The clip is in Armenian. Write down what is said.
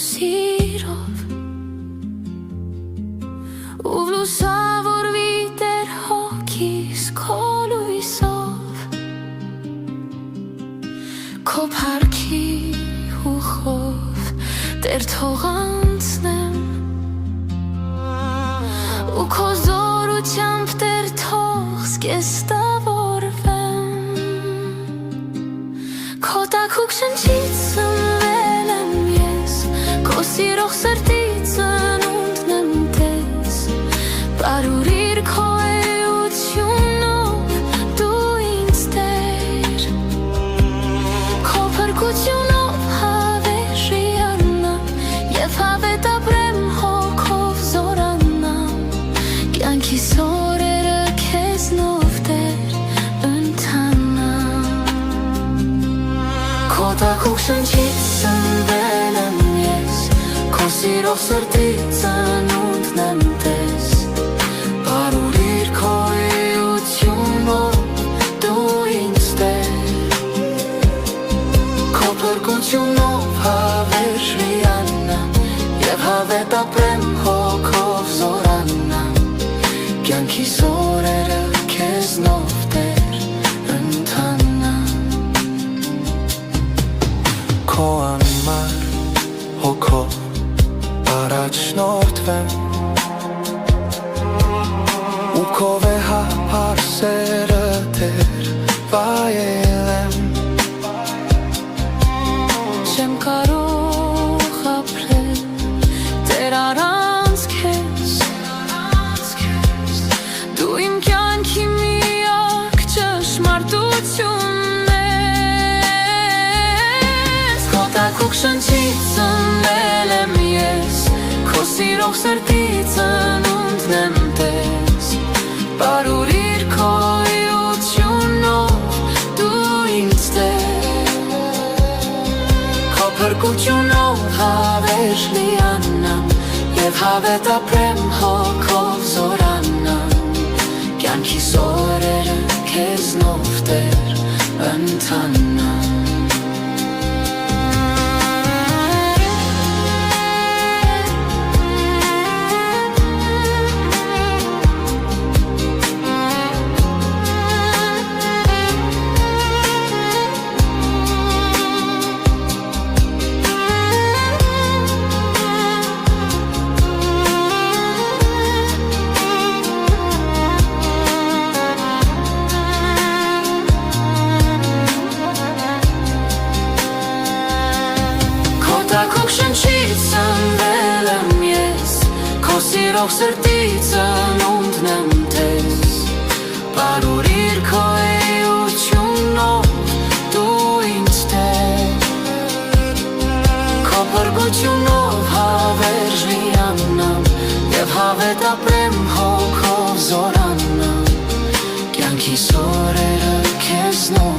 սիրով ու լուսավորվի Տեր հոգիս քո լույսով քո փառքի հուխով Տեր թող անցնեմ ու քո զորությամբ Տեր թող զգեստավորվեմ քո տաքուկ շնչից սնվել եմ ես քո սիրող սրտի ծնունդն եմ տես բարուրիր քո էությունով դու ինձ Տեր քո փրկությունով հավերժանամ և հավետ ապրեմ հոգով զորանամ կյանքիս օրերը քեզնով Տեր ընթանամ քո տաքուկ շնչից սնվել եմ ես քո սիրող սրտի ծնունդն եմ տես բարուրիր քո էությունով դու ինձ Տեր քո փրկությունով հավերժանամ և հավետ ապրեմ հոգով զորանամ կյանքիս օրերը քեզնով Տեր ընթանամ քո անմար հոգով առաջնորդվեմ ու քո վեհապար սերը Տեր վայելեմ չեմ կարող ապրել Տեր առանց քեզ դու իմ կյանքի միակ ճշմարտությունն ես քո տաքուկ շնչից ծնվել եմ ես քո սիրող սրտի ծնունդն եմ տես բարուրիր քո էությունով դու ինձ Տեր քո փրկությունով հավերժանամ և հավետ ապրեմ հոգով զորանամ կյանքիս օրերը քեզնով Տեր ընթանամ Տաքուկ շնչից սնվել եմ ես քո սիրող սրտի ծնունդն եմ տես բարուրիր քո էությունով դու ինձ Տեր քո փրկությունով հավերժանամ և հավետ ապրեմ հոգով զորանամ կյանքիս օրերը քեզնով